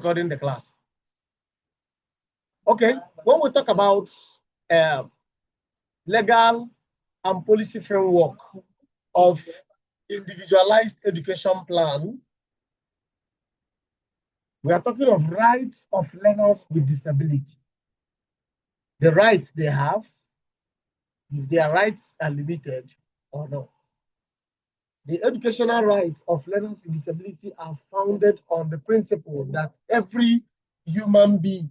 recording the class. Okay, when we talk about legal and policy framework of individualized education plan, we are talking of rights of learners with disability. The rights they have, if their rights are limited or not. The educational rights of learners with disability are founded on the principle that every human being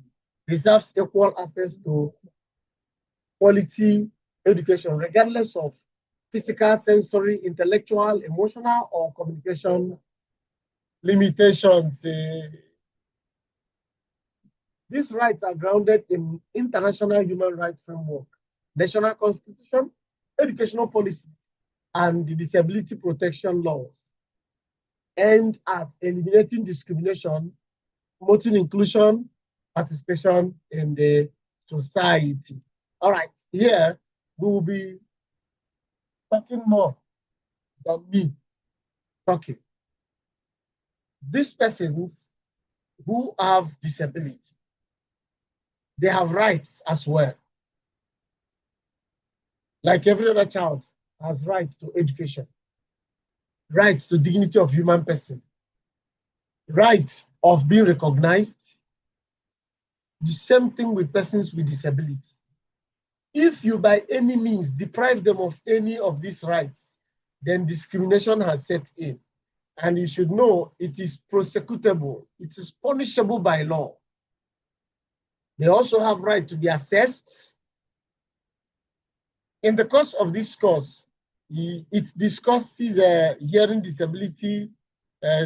deserves equal access to quality education, regardless of physical, sensory, intellectual, emotional, or communication limitations. These rights are grounded in international human rights framework, national constitution, educational policy, and the disability protection laws, aimed at eliminating discrimination, promoting inclusion, participation in the society. All right, here we will be talking more than me talking. These persons who have disability, they have rights as well. Like every other child has right to education, right to dignity of human person, right of being recognized. The same thing with persons with disability. If you by any means deprive them of any of these rights, then discrimination has set in. And you should know it is prosecutable, it is punishable by law. They also have right to be assessed. In the course of this course, it discusses hearing disability,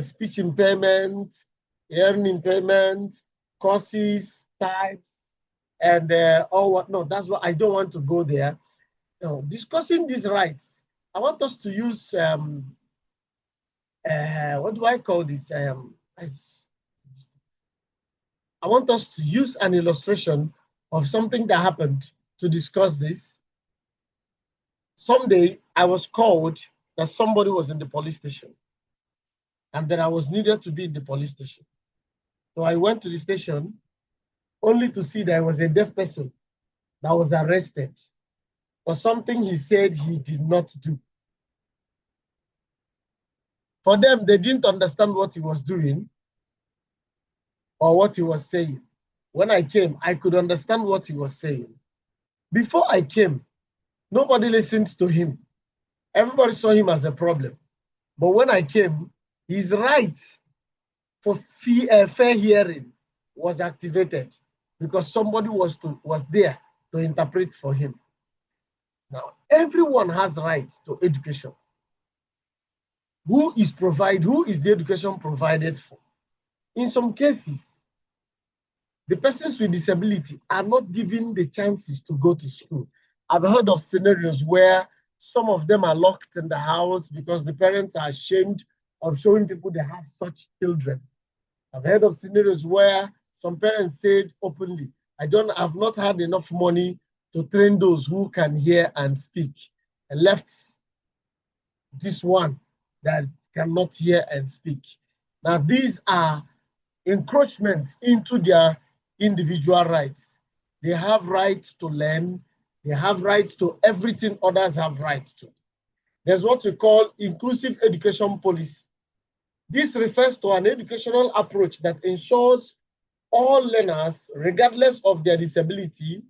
speech impairment, hearing impairment, causes, types, and all what. No, that's what I don't want to go there. No, discussing these rights, I want us to use what do I call this? I want us to use an illustration of something that happened to discuss this. Someday I was called that somebody was in the police station, and then I was needed to be in the police station. So I went to the station only to see there was a deaf person that was arrested for something he said he did not do. For them, they didn't understand what he was doing or what he was saying. When I came, I could understand what he was saying. Before I came, nobody listened to him. Everybody saw him as a problem. But when I came, his right for fair hearing was activated because somebody was there to interpret for him. Now, everyone has rights to education. Who is the education provided for? In some cases, the persons with disability are not given the chances to go to school. I've heard of scenarios where some of them are locked in the house because the parents are ashamed of showing people they have such children. I've heard of scenarios where some parents said openly, I've not had enough money to train those who can hear and speak, and left this one that cannot hear and speak. Now, these are encroachments into their individual rights. They have rights to learn. They have rights to everything others have rights to. There's what we call inclusive education policy. This refers to an educational approach that ensures all learners, regardless of their disability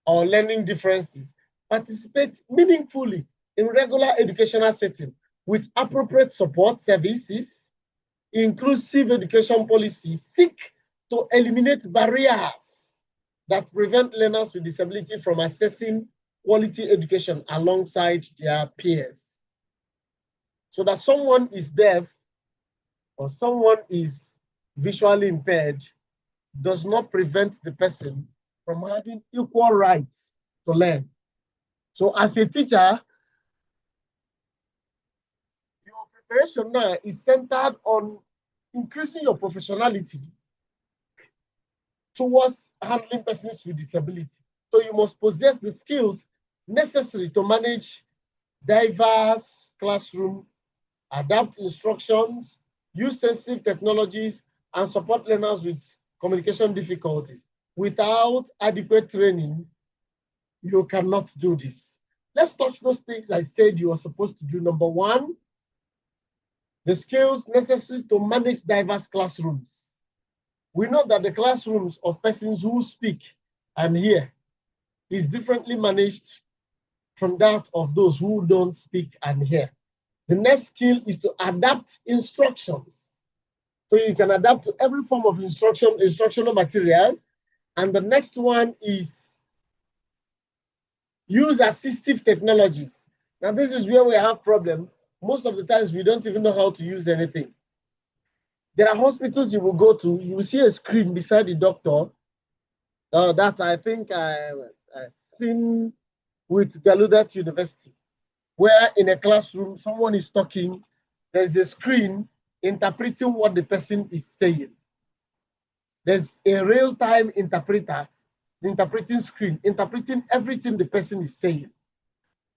or learning differences, participate meaningfully in regular educational setting with appropriate support services. Inclusive education policies seek to eliminate barriers that prevent learners with disability from accessing quality education alongside their peers. So that someone is deaf or someone is visually impaired does not prevent the person from having equal rights to learn. So as a teacher, your preparation now is centered on increasing your professionality towards handling persons with disability. So you must possess the skills necessary to manage diverse classroom, adapt instructions, use sensitive technologies, and support learners with communication difficulties. Without adequate training, you cannot do this. Let's touch those things I said you are supposed to do. Number one, the skills necessary to manage diverse classrooms. We know that the classrooms of persons who speak and hear is differently managed from that of those who don't speak and hear. The next skill is to adapt instructions. So you can adapt to every form of instructional material. And the next one is use assistive technologies. Now, this is where we have problem. Most of the times, we don't even know how to use anything. There are hospitals you will go to, you will see a screen beside the doctor that I think I've seen with Galudat University, where in a classroom, someone is talking, there's a screen interpreting what the person is saying. There's a real-time interpreter, the interpreting screen, interpreting everything the person is saying.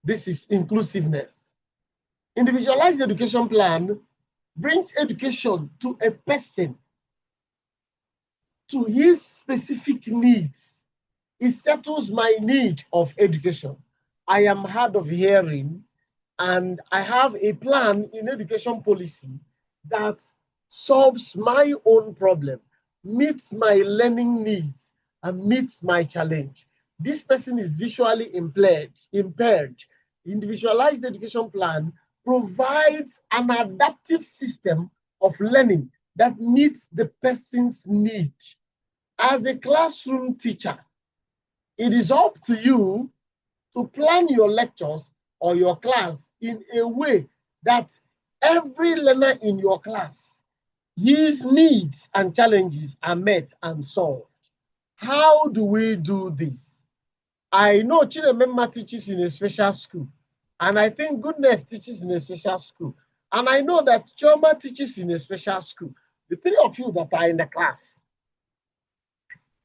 This is inclusiveness. Individualized education plan brings education to a person, to his specific needs. It settles my need of education. I am hard of hearing, and I have a plan in education policy that solves my own problem, meets my learning needs, and meets my challenge. This person is visually impaired. Individualized education plan provides an adaptive system of learning that meets the person's need. As a classroom teacher, it is up to you to plan your lectures or your class in a way that every learner in your class, his needs and challenges are met and solved. How do we do this? I know Chinemema teaches in a special school, and I think Goodness teaches in a special school, and I know that Choma teaches in a special school. The three of you that are in the class,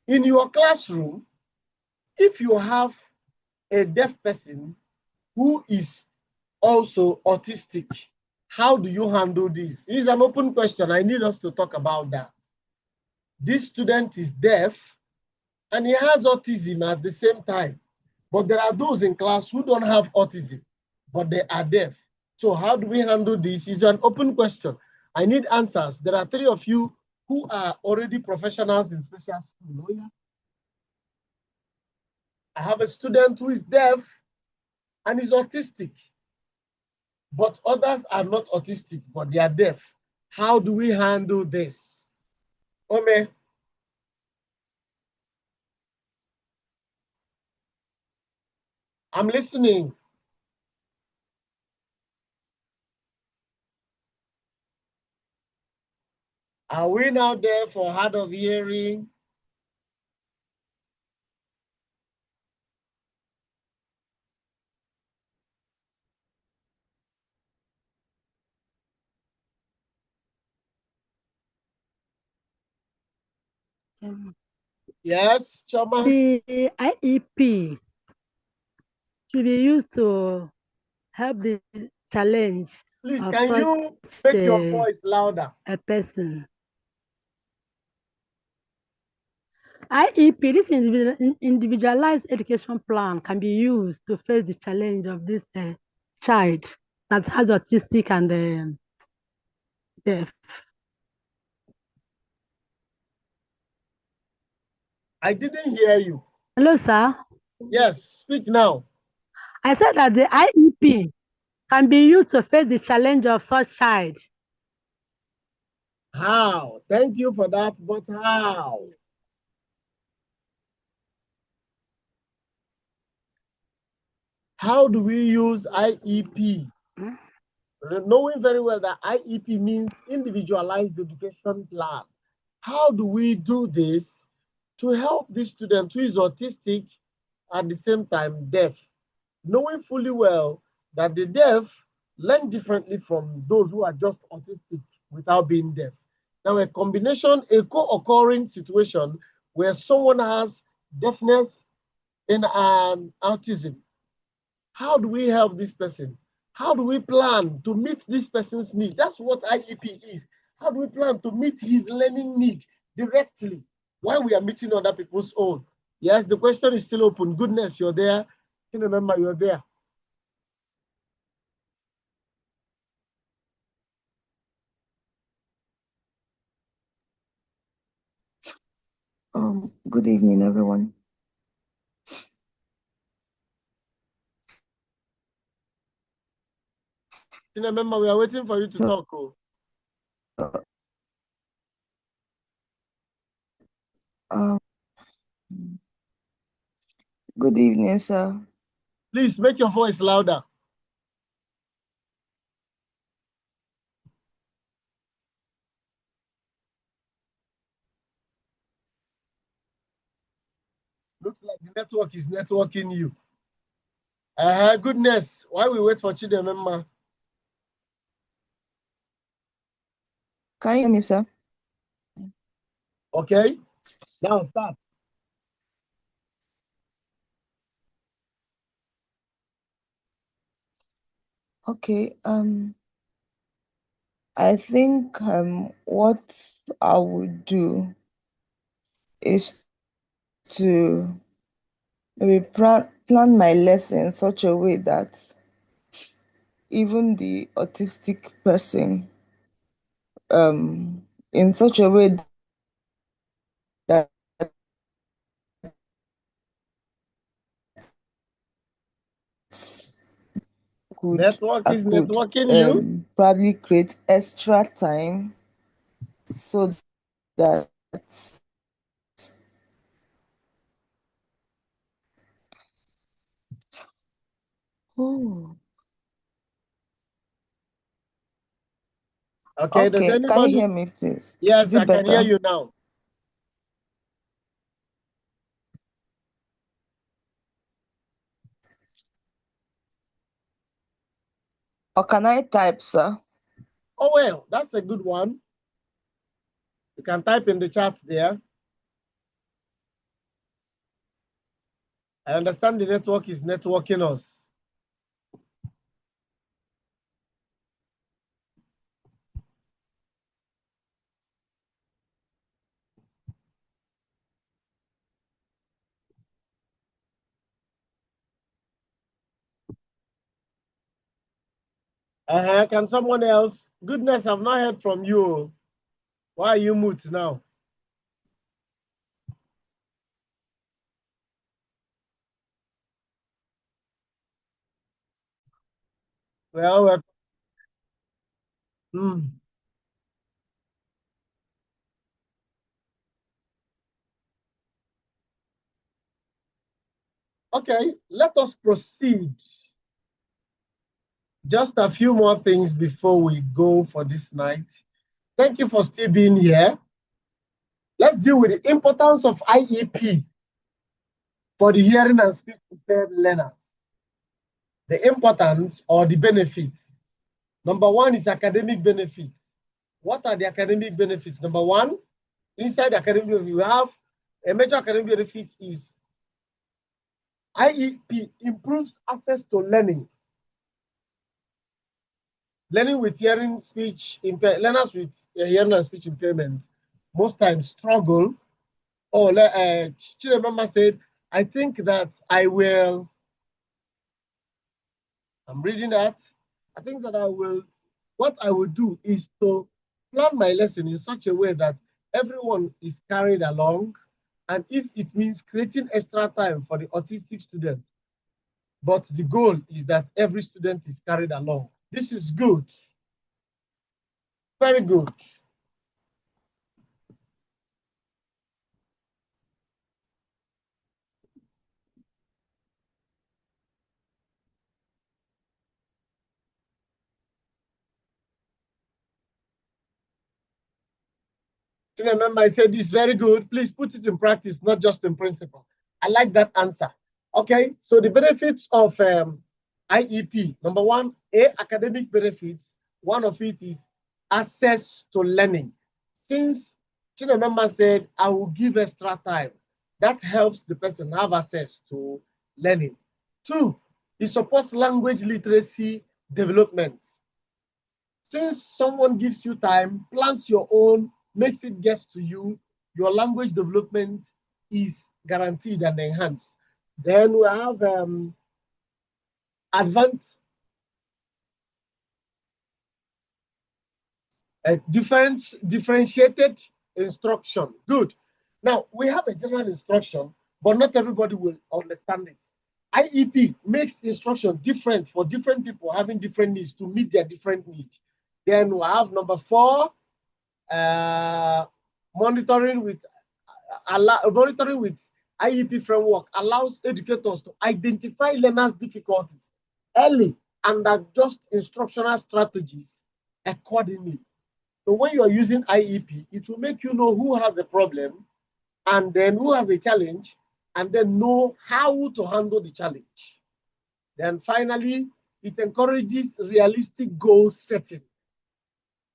in your classroom, if you have a deaf person who is also autistic, how do you handle this? It's an open question. I need us to talk about that. This student is deaf and he has autism at the same time. But there are those in class who don't have autism, but they are deaf. So how do we handle this? It's an open question. I need answers. There are three of you who are already professionals in special school. Oh, yeah. I have a student who is deaf and is autistic, but others are not autistic, but they are deaf. How do we handle this? Ome, I'm listening. Are we now there for hard of hearing? Yes, Choma? The IEP should be used to help the challenge Please, of can such you make your voice louder? a person. IEP, this individualized education plan, can be used to face the challenge of this child that has autistic and deaf. I didn't hear you. Hello, sir. Yes, speak now. I said that the IEP can be used to face the challenge of such child. How? Thank you for that, but how? How do we use IEP? Hmm? Knowing very well that IEP means individualized education plan. How do we do this to help this student who is autistic at the same time deaf? Knowing fully well that the deaf learn differently from those who are just autistic without being deaf. Now, a combination, a co-occurring situation where someone has deafness and autism. How do we help this person? How do we plan to meet this person's needs? That's what IEP is. How do we plan to meet his learning need directly while we are meeting other people's own? Yes, the question is still open. Goodness, you're there. Remember, you're there. Good evening, everyone. Remember, we are waiting for you to talk. Oh. Good evening, sir. Please make your voice louder. Looks like the network is networking you. Goodness, while we wait for Chidemema. Can you hear me, sir? Okay, now start. Okay. I think what I would do is to maybe plan my lesson in such a way that even the autistic person, in such a way that Network I is could networking you. probably create extra time so that oh, Okay, does okay. Can you anybody? hear me, please? Yes, Is it I can hear better? you now. Or can I type, sir? Oh, well, that's a good one. You can type in the chat there. I understand the network is networking us. Can someone else? Goodness, I've not heard from you. Why are you mute now? Well, okay, let us proceed. Just a few more things before we go for this night. Thank you for still being here. Let's deal with the importance of IEP for the hearing and speech impaired learners. The importance or the benefit. Number one is academic benefit. What are the academic benefits? Number one, inside academic benefit, we have a major academic benefit is IEP improves access to learning. Learning with hearing speech impairment, learners with hearing and speech impairment most times struggle. Or Chidemama said, I think that I'm reading that. I think that what I will do is to plan my lesson in such a way that everyone is carried along. And if it means creating extra time for the autistic student, but the goal is that every student is carried along. This is good. Very good. Remember, I said this is very good. Please put it in practice, not just in principle. I like that answer. Okay, so the benefits of IEP. Number one, academic benefits. One of it is access to learning. Since Chinememma said, I will give extra time, that helps the person have access to learning. Two, it supports language literacy development. Since someone gives you time, plants your own, makes it get to you, your language development is guaranteed and enhanced. Then we have advanced differentiated instruction. Good. Now we have a general instruction, but not everybody will understand it. IEP makes instruction different for different people having different needs to meet their different needs. Then we have number 4, monitoring with IEP framework allows educators to identify learners' difficulties early and adjust instructional strategies accordingly. So when you are using IEP, it will make you know who has a problem and then who has a challenge, and then know how to handle the challenge. Then finally, it encourages realistic goal setting.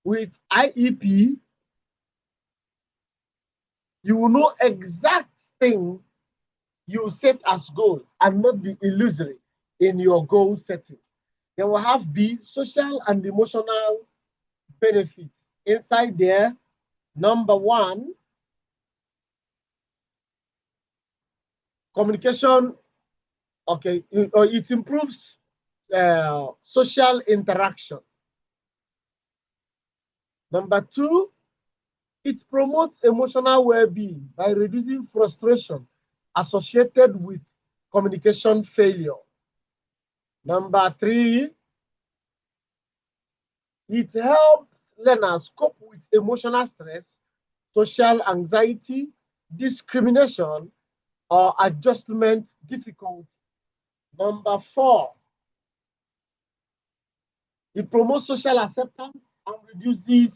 With IEP, you will know exact thing you set as goal and not be illusory in your goal setting. Then we'll have B, social and emotional benefits. Inside there, number 1, communication. Okay, it improves social interaction. Number 2, it promotes emotional well-being by reducing frustration associated with communication failure. Number 3, it helps learners cope with emotional stress, social anxiety, discrimination, or adjustment difficulty. Number 4, it promotes social acceptance and reduces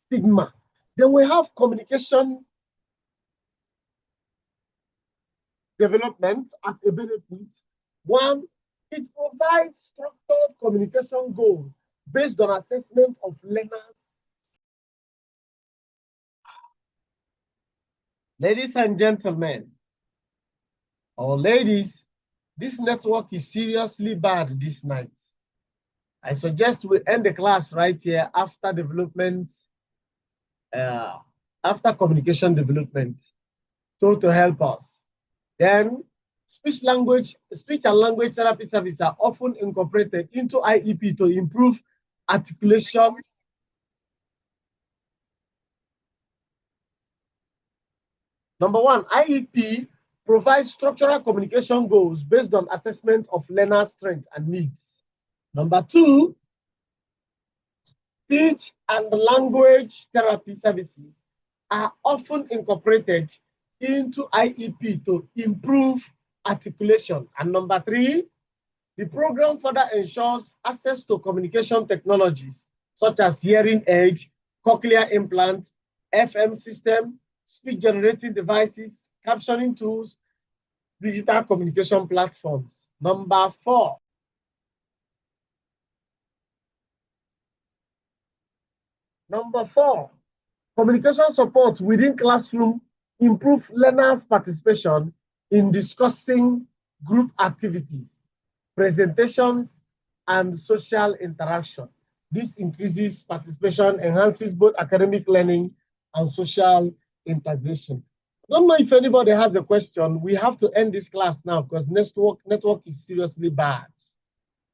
stigma. Then we have communication development as a benefit. 1, it provides structured communication goals based on assessment of learners. Ladies and gentlemen, or ladies, this network is seriously bad this night. I suggest we end the class right here after development, after communication development, so to help us. Then speech and language therapy services are often incorporated into IEP to improve articulation. Number 1, IEP provides structural communication goals based on assessment of learners' strengths and needs. Number 2, speech and language therapy services are often incorporated into IEP to improve articulation. And number 3, the program further ensures access to communication technologies such as hearing aid, cochlear implant, FM system, speech generating devices, captioning tools, digital communication platforms. Number 4, communication support within classroom improve learners' participation in discussing group activities, presentations, and social interaction. This increases participation, enhances both academic learning and social integration. I don't know if anybody has a question. We have to end this class now because network is seriously bad.